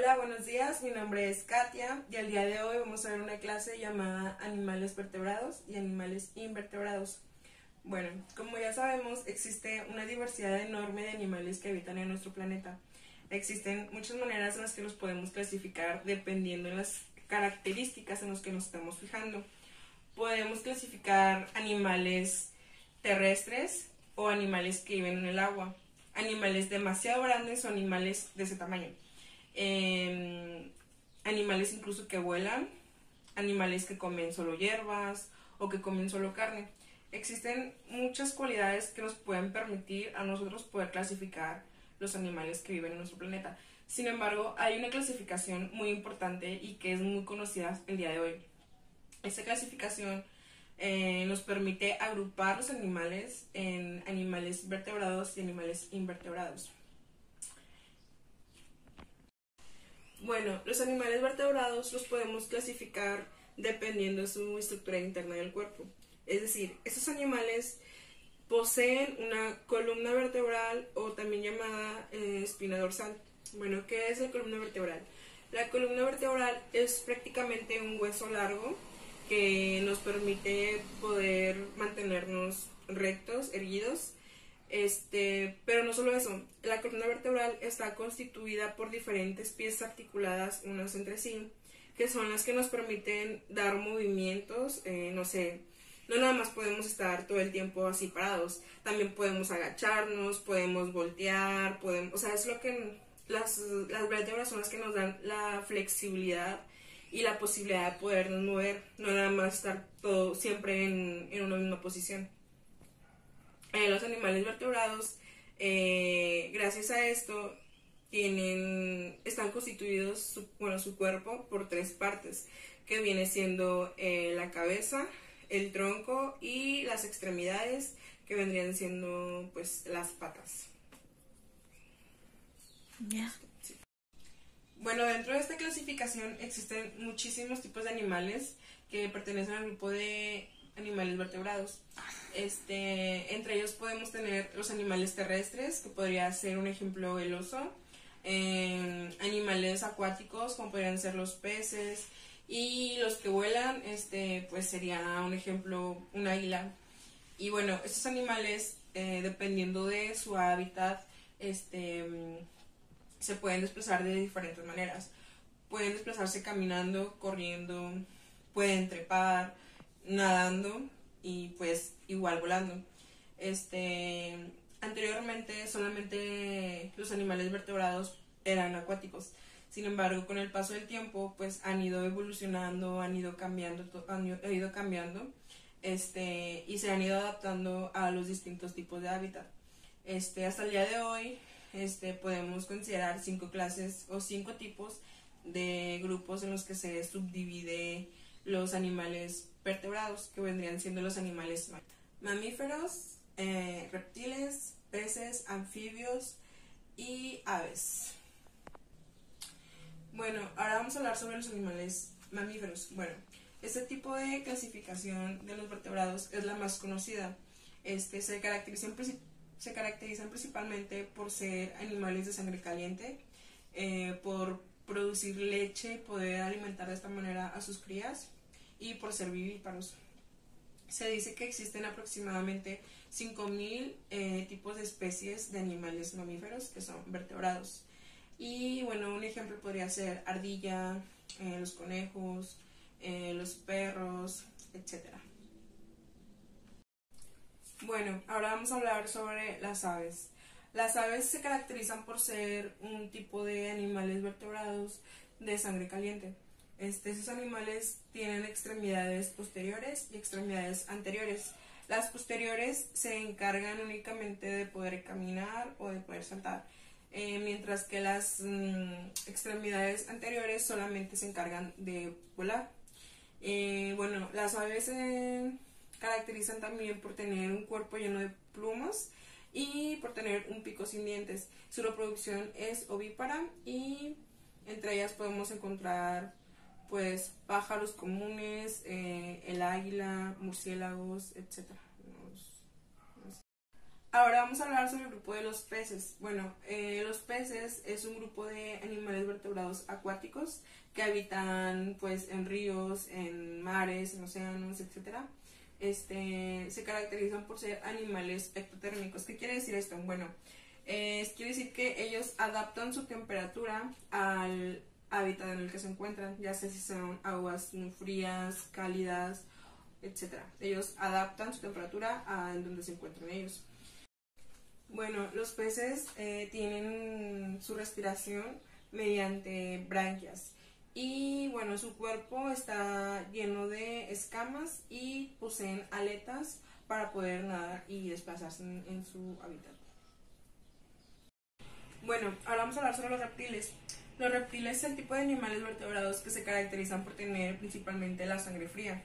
Hola, buenos días, mi nombre es Katia y el día de hoy vamos a ver una clase llamada Animales vertebrados y animales invertebrados. Bueno, como ya sabemos, existe una diversidad enorme de animales que habitan en nuestro planeta. Existen muchas maneras en las que los podemos clasificar dependiendo de las características en las que nos estamos fijando. Podemos clasificar animales terrestres o animales que viven en el agua, animales demasiado grandes o animales de ese tamaño. Animales incluso que vuelan, animales que comen solo hierbas o que comen solo carne. Existen muchas cualidades que nos pueden permitir a nosotros poder clasificar los animales que viven en nuestro planeta. Sin embargo, hay una clasificación muy importante y que es muy conocida el día de hoy. Esta clasificación nos permite agrupar los animales en animales vertebrados y animales invertebrados. Bueno, los animales vertebrados los podemos clasificar dependiendo de su estructura interna del cuerpo. Es decir, estos animales poseen una columna vertebral o también llamada espina dorsal. Bueno, ¿qué es la columna vertebral? La columna vertebral es prácticamente un hueso largo que nos permite poder mantenernos rectos, erguidos. Pero no solo eso, la columna vertebral está constituida por diferentes piezas articuladas unas entre sí, que son las que nos permiten dar movimientos, no nada más podemos estar todo el tiempo así parados, también podemos agacharnos, podemos voltear, es lo que las vértebras son las que nos dan la flexibilidad y la posibilidad de podernos mover, no nada más estar todo siempre en una misma posición. Los animales vertebrados, gracias a esto, están constituidos su cuerpo por tres partes, que viene siendo la cabeza, el tronco y las extremidades, que vendrían siendo pues las patas. Yeah. Sí. Bueno, dentro de esta clasificación existen muchísimos tipos de animales que pertenecen al grupo de animales vertebrados. Entre ellos podemos tener los animales terrestres, que podría ser un ejemplo el oso, animales acuáticos como podrían ser los peces, y los que vuelan, pues sería un ejemplo un águila. Y bueno, estos animales, dependiendo de su hábitat, se pueden desplazar de diferentes maneras. Pueden desplazarse caminando, corriendo, pueden trepar, nadando y pues igual volando. Anteriormente solamente los animales vertebrados eran acuáticos. Sin embargo, con el paso del tiempo pues han ido evolucionando, han ido cambiando y se han ido adaptando a los distintos tipos de hábitat. Hasta el día de hoy podemos considerar 5 clases o 5 tipos de grupos en los que se subdivide los animales vertebrados, que vendrían siendo los animales mamíferos, reptiles, peces, anfibios y aves. Bueno, ahora vamos a hablar sobre los animales mamíferos. Bueno, este tipo de clasificación de los vertebrados es la más conocida. Se caracterizan principalmente por ser animales de sangre caliente, por producir leche y poder alimentar de esta manera a sus crías, y por ser vivíparos. Se dice que existen aproximadamente 5.000 tipos de especies de animales mamíferos que son vertebrados. Y bueno, un ejemplo podría ser ardilla, los conejos, los perros, etc. Bueno, ahora vamos a hablar sobre las aves. Las aves se caracterizan por ser un tipo de animales vertebrados de sangre caliente. Esos animales tienen extremidades posteriores y extremidades anteriores. Las posteriores se encargan únicamente de poder caminar o de poder saltar, mientras que las extremidades anteriores solamente se encargan de volar. Bueno, las aves se caracterizan también por tener un cuerpo lleno de plumas y por tener un pico sin dientes. Su reproducción es ovípara y entre ellas podemos encontrar pues pájaros comunes, el águila, murciélagos, etc. Ahora vamos a hablar sobre el grupo de los peces. Bueno, los peces es un grupo de animales vertebrados acuáticos que habitan pues en ríos, en mares, en océanos, etcétera. Se caracterizan por ser animales ectotérmicos. ¿Qué quiere decir esto? Bueno, quiere decir que ellos adaptan su temperatura al hábitat en el que se encuentran, ya sea si son aguas muy frías, cálidas, etcétera. Ellos adaptan su temperatura a donde se encuentran ellos. Bueno, los peces tienen su respiración mediante branquias y bueno, su cuerpo está lleno de escamas y poseen aletas para poder nadar y desplazarse en su hábitat. Bueno, ahora vamos a hablar sobre los reptiles. Los reptiles son el tipo de animales vertebrados que se caracterizan por tener principalmente la sangre fría.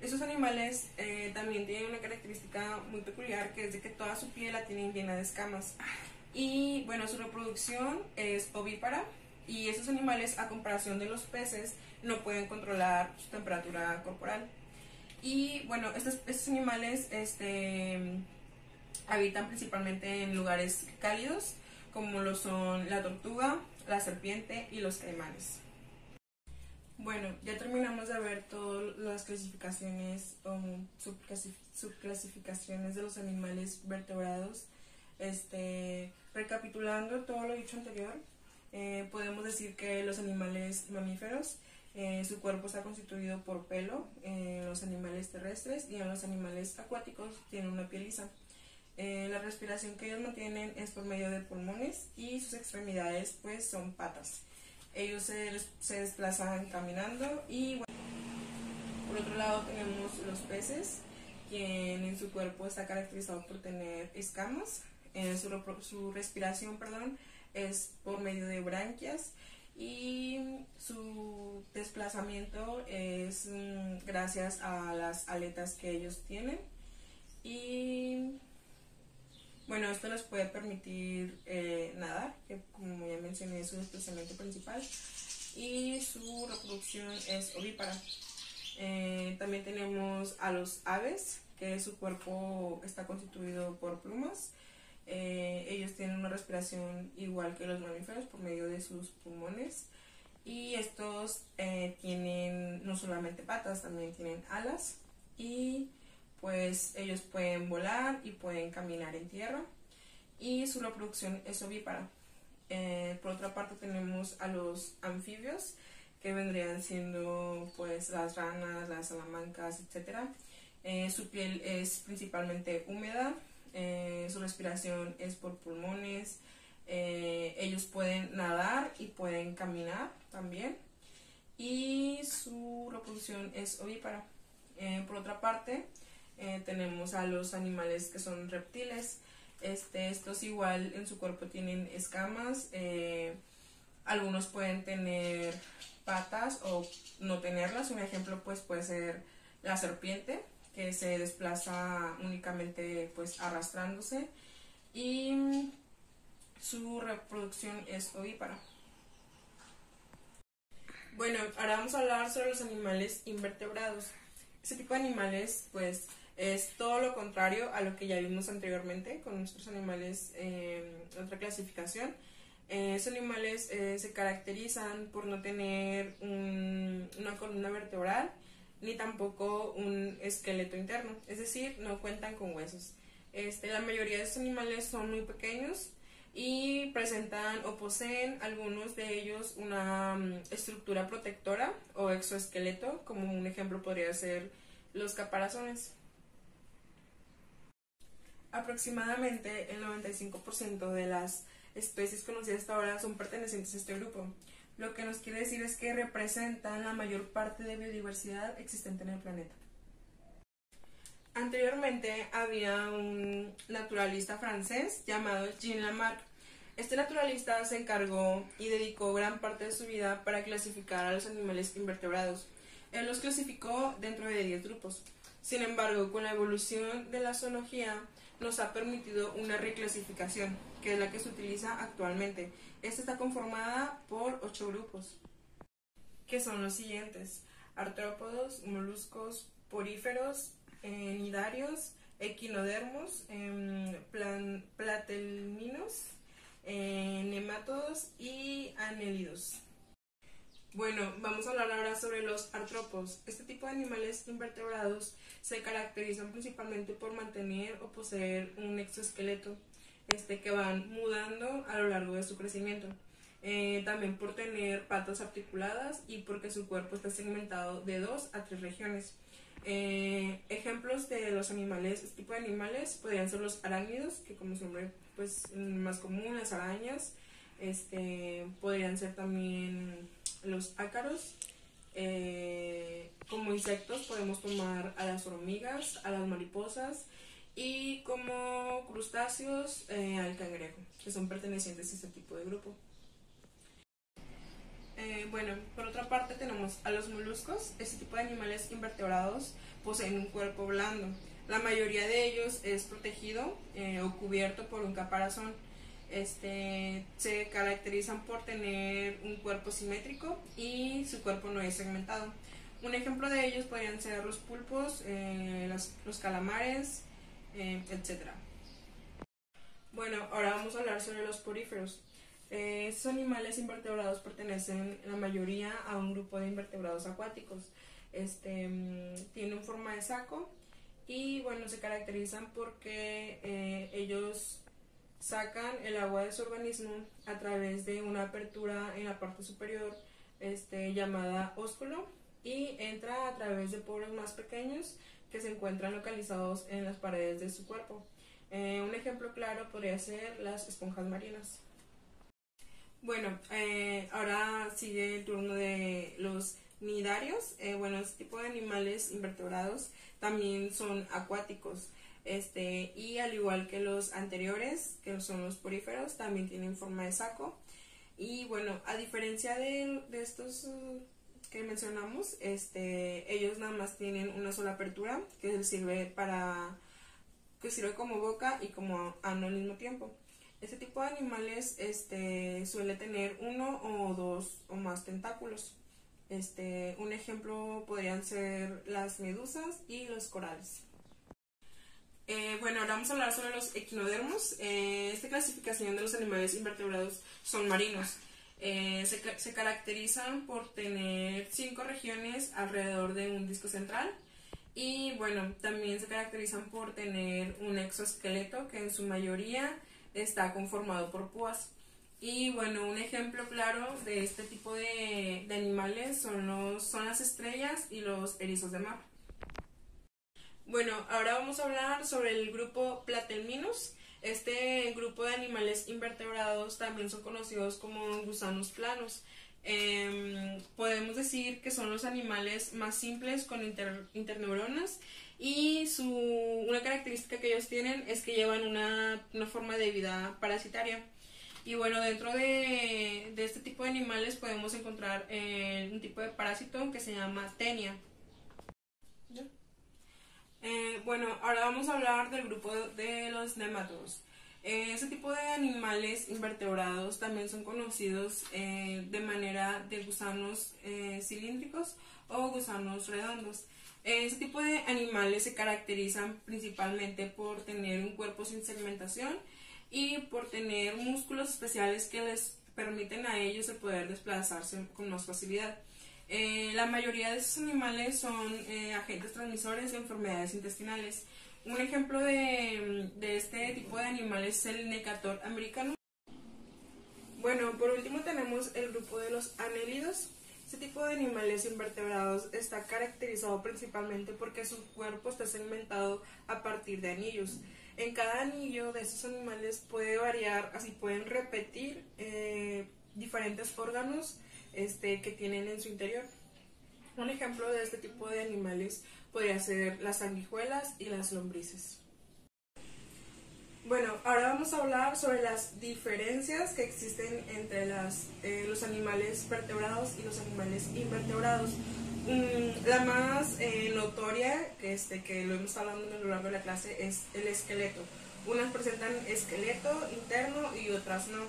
Estos animales también tienen una característica muy peculiar, que es de que toda su piel la tienen llena de escamas. Y bueno, su reproducción es ovípara y estos animales, a comparación de los peces, no pueden controlar su temperatura corporal. Y bueno, estos animales habitan principalmente en lugares cálidos, como lo son la tortuga, la serpiente y los caimanes. Bueno, ya terminamos de ver todas las clasificaciones o subclasificaciones de los animales vertebrados. Recapitulando todo lo dicho anterior, podemos decir que los animales mamíferos, su cuerpo está constituido por pelo, en los animales terrestres y en los animales acuáticos tienen una piel lisa. La respiración que ellos mantienen es por medio de pulmones y sus extremidades pues son patas. Ellos se desplazan caminando y bueno, por otro lado tenemos los peces, quien en su cuerpo está caracterizado por tener escamas. Su respiración, es por medio de branquias y su desplazamiento es gracias a las aletas que ellos tienen. Y bueno, esto les puede permitir nadar, que como ya mencioné es su desplazamiento principal, y su reproducción es ovípara. También tenemos a los aves, que su cuerpo está constituido por plumas. Ellos tienen una respiración igual que los mamíferos por medio de sus pulmones. Y estos tienen no solamente patas, también tienen alas. Y pues ellos pueden volar y pueden caminar en tierra. Y su reproducción es ovípara. Por otra parte tenemos a los anfibios, que vendrían siendo pues las ranas, las salamancas, etc. Su piel es principalmente húmeda, su respiración es por pulmones, ellos pueden nadar y pueden caminar también, y su reproducción es ovípara. Por otra parte tenemos a los animales que son reptiles. Estos igual en su cuerpo tienen escamas, algunos pueden tener patas o no tenerlas. Un ejemplo pues puede ser la serpiente, que se desplaza únicamente pues arrastrándose, y su reproducción es ovípara. Bueno, ahora vamos a hablar sobre los animales invertebrados. Este tipo de animales pues es todo lo contrario a lo que ya vimos anteriormente con nuestros animales en otra clasificación. Estos animales se caracterizan por no tener una columna vertebral ni tampoco un esqueleto interno, es decir, no cuentan con huesos. La mayoría de estos animales son muy pequeños y presentan o poseen algunos de ellos una estructura protectora o exoesqueleto, como un ejemplo podría ser los caparazones. Aproximadamente el 95% de las especies conocidas hasta ahora son pertenecientes a este grupo, lo que nos quiere decir es que representan la mayor parte de biodiversidad existente en el planeta. Anteriormente había un naturalista francés llamado Jean Lamarck. Este naturalista se encargó y dedicó gran parte de su vida para clasificar a los animales invertebrados. Él los clasificó dentro de 10 grupos. Sin embargo, con la evolución de la zoología nos ha permitido una reclasificación, que es la que se utiliza actualmente. Esta está conformada por 8 grupos, que son los siguientes: artrópodos, moluscos, poríferos, nidarios, equinodermos, platelminos, nemátodos y anélidos. Bueno, vamos a hablar ahora sobre los artrópodos. Este tipo de animales invertebrados se caracterizan principalmente por mantener o poseer un exoesqueleto que van mudando a lo largo de su crecimiento. También por tener patas articuladas y porque su cuerpo está segmentado de 2 a 3 regiones. Ejemplos de los animales, este tipo de animales podrían ser los arácnidos, que como su nombre pues más común, las arañas. Podrían ser también los ácaros. Como insectos podemos tomar a las hormigas, a las mariposas, y como crustáceos al cangrejo, que son pertenecientes a este tipo de grupo. Bueno, por otra parte tenemos a los moluscos. Este tipo de animales invertebrados poseen un cuerpo blando. La mayoría de ellos es protegido o cubierto por un caparazón. Se caracterizan por tener un cuerpo simétrico y su cuerpo no es segmentado. Un ejemplo de ellos podrían ser los pulpos, los calamares, etc. Bueno, ahora vamos a hablar sobre los poríferos. Estos animales invertebrados pertenecen la mayoría a un grupo de invertebrados acuáticos. Tienen forma de saco y bueno, se caracterizan porque ellos sacan el agua de su organismo a través de una apertura en la parte superior llamada ósculo, y entra a través de poros más pequeños que se encuentran localizados en las paredes de su cuerpo. Un ejemplo claro podría ser las esponjas marinas. Bueno, ahora sigue el turno de los nidarios. Bueno, este tipo de animales invertebrados también son acuáticos. Y al igual que los anteriores, que son los poríferos, también tienen forma de saco. Y bueno, a diferencia de estos que mencionamos, ellos nada más tienen una sola apertura que sirve como boca y como ano al mismo tiempo. Este tipo de animales suele tener uno o dos o más tentáculos. Un ejemplo podrían ser las medusas y los corales. Bueno, ahora vamos a hablar sobre los equinodermos. Esta clasificación de los animales invertebrados son marinos. Se caracterizan por tener 5 regiones alrededor de un disco central. Y bueno, también se caracterizan por tener un exoesqueleto que en su mayoría está conformado por púas. Y bueno, un ejemplo claro de este tipo de animales son las estrellas y los erizos de mar. Bueno, ahora vamos a hablar sobre el grupo Platelminus. Este grupo de animales invertebrados también son conocidos como gusanos planos. Podemos decir que son los animales más simples con interneuronas, y una característica que ellos tienen es que llevan una forma de vida parasitaria. Y bueno, dentro de este tipo de animales podemos encontrar un tipo de parásito que se llama tenia. Bueno, ahora vamos a hablar del grupo de los nemátodos. Ese tipo de animales invertebrados también son conocidos de manera de gusanos cilíndricos o gusanos redondos. Ese tipo de animales se caracterizan principalmente por tener un cuerpo sin segmentación y por tener músculos especiales que les permiten a ellos el poder desplazarse con más facilidad. La mayoría de estos animales son agentes transmisores de enfermedades intestinales. Un ejemplo de este tipo de animales es el necator americano. Bueno, por último tenemos el grupo de los anélidos. Este tipo de animales invertebrados está caracterizado principalmente porque su cuerpo está segmentado a partir de anillos. En cada anillo de estos animales puede variar, así pueden repetir diferentes órganos que tienen en su interior. Un ejemplo de este tipo de animales podría ser las sanguijuelas y las lombrices. Bueno, ahora vamos a hablar sobre las diferencias que existen entre los animales vertebrados y los animales invertebrados. La más notoria, que lo hemos hablado a lo largo de la clase, es el esqueleto. Unas presentan esqueleto interno y otras no.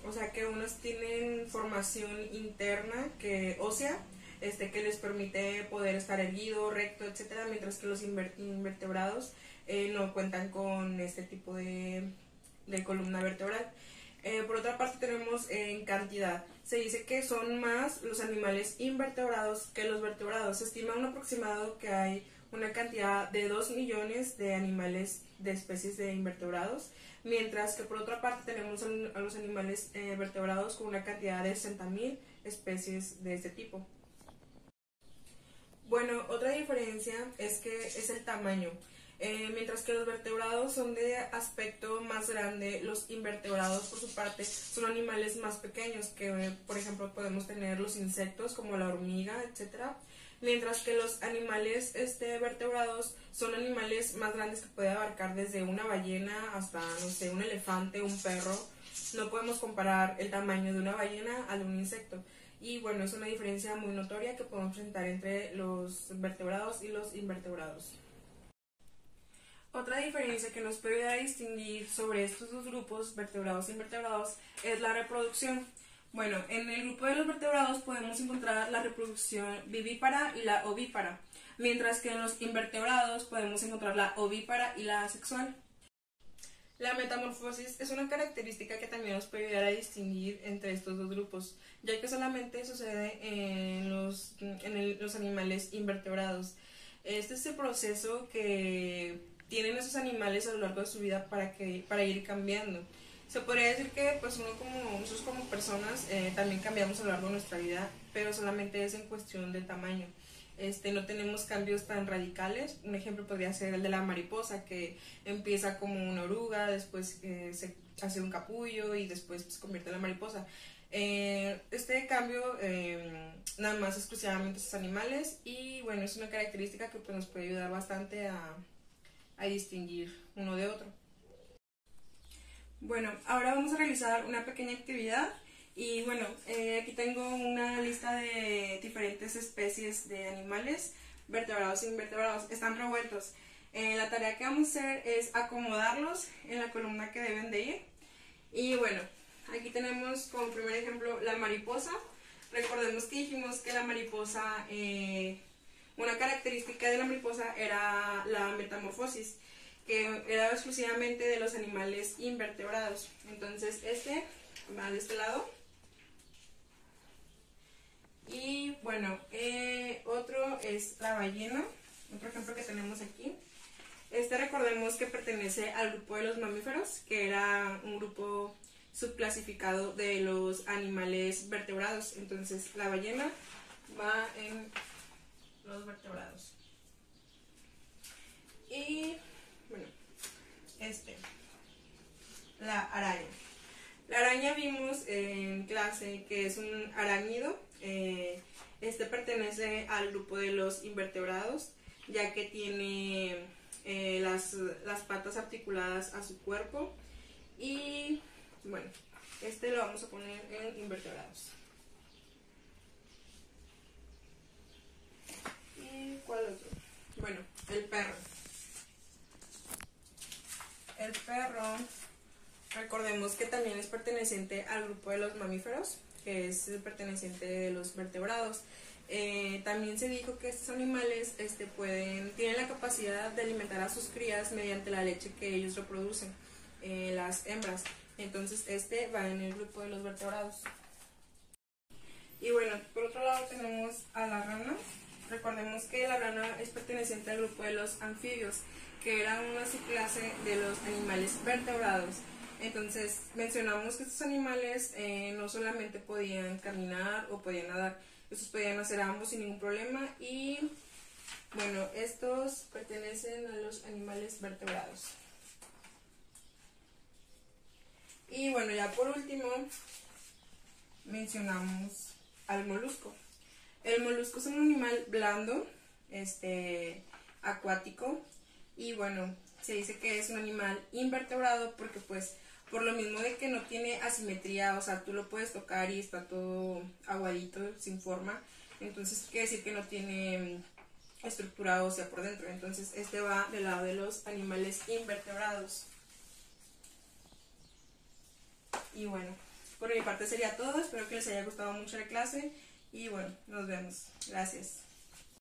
O sea que unas tienen formación interna ósea, que les permite poder estar erguido, recto, etcétera, mientras que los invertebrados no cuentan con este tipo de columna vertebral. Por otra parte tenemos en cantidad. Se dice que son más los animales invertebrados que los vertebrados. Se estima un aproximado que hay una cantidad de 2 millones de animales de especies de invertebrados, mientras que por otra parte tenemos a los animales vertebrados con una cantidad de 60.000 especies de este tipo. Bueno, otra diferencia es que es el tamaño. Mientras que los vertebrados son de aspecto más grande, los invertebrados por su parte son animales más pequeños que, por ejemplo, podemos tener los insectos como la hormiga, etcétera. Mientras que los animales vertebrados son animales más grandes que pueden abarcar desde una ballena hasta, no sé, un elefante, un perro. No podemos comparar el tamaño de una ballena al de un insecto. Y bueno, es una diferencia muy notoria que podemos presentar entre los vertebrados y los invertebrados. Otra diferencia que nos puede ayudar a distinguir sobre estos dos grupos, vertebrados e invertebrados, es la reproducción. Bueno, en el grupo de los vertebrados podemos encontrar la reproducción vivípara y la ovípara, mientras que en los invertebrados podemos encontrar la ovípara y la asexual. La metamorfosis es una característica que también nos puede ayudar a distinguir entre estos dos grupos, ya que solamente sucede en los animales invertebrados. Este es el proceso que tienen esos animales a lo largo de su vida para ir cambiando. Se podría decir que pues nosotros como personas también cambiamos a lo largo de nuestra vida, pero solamente es en cuestión de tamaño. No tenemos cambios tan radicales. Un ejemplo podría ser el de la mariposa, que empieza como una oruga, después se hace un capullo y después se convierte en la mariposa. Este cambio nada más exclusivamente a estos animales, y bueno, es una característica que pues, nos puede ayudar bastante a distinguir uno de otro. Bueno, ahora vamos a realizar una pequeña actividad y bueno, aquí tengo una lista de diferentes especies de animales, vertebrados e invertebrados, están revueltos. La tarea que vamos a hacer es acomodarlos en la columna que deben de ir. Y bueno, aquí tenemos como primer ejemplo la mariposa. Recordemos que dijimos que la mariposa, una característica de la mariposa era la metamorfosis, que era exclusivamente de los animales invertebrados. Entonces va de este lado. Y bueno, otro es la ballena, otro ejemplo que tenemos aquí. Recordemos que pertenece al grupo de los mamíferos, que era un grupo subclasificado de los animales vertebrados. Entonces la ballena va en los vertebrados. Y bueno, la araña. La araña vimos en clase que es un arácnido. Pertenece al grupo de los invertebrados, ya que tiene las patas articuladas a su cuerpo. Y bueno, lo vamos a poner en invertebrados. ¿Y cuál otro? Bueno, el perro. El perro, recordemos que también es perteneciente al grupo de los mamíferos, que es perteneciente de los vertebrados. También se dijo que estos animales tienen la capacidad de alimentar a sus crías mediante la leche que ellos reproducen, las hembras. Entonces va en el grupo de los vertebrados. Y bueno, por otro lado tenemos a la rana. Recordemos que la rana es perteneciente al grupo de los anfibios, que era una subclase de los animales vertebrados. Entonces mencionamos que estos animales no solamente podían caminar o podían nadar, estos podían hacer ambos sin ningún problema. Y bueno, estos pertenecen a los animales vertebrados. Y bueno, ya por último mencionamos al molusco. El molusco es un animal blando, acuático, y bueno, se dice que es un animal invertebrado porque pues por lo mismo de que no tiene asimetría, o sea, tú lo puedes tocar y está todo aguadito, sin forma, entonces quiere decir que no tiene estructura ósea por dentro. Entonces va del lado de los animales invertebrados. Y bueno, por mi parte sería todo, espero que les haya gustado mucho la clase Y bueno, nos vemos. Gracias.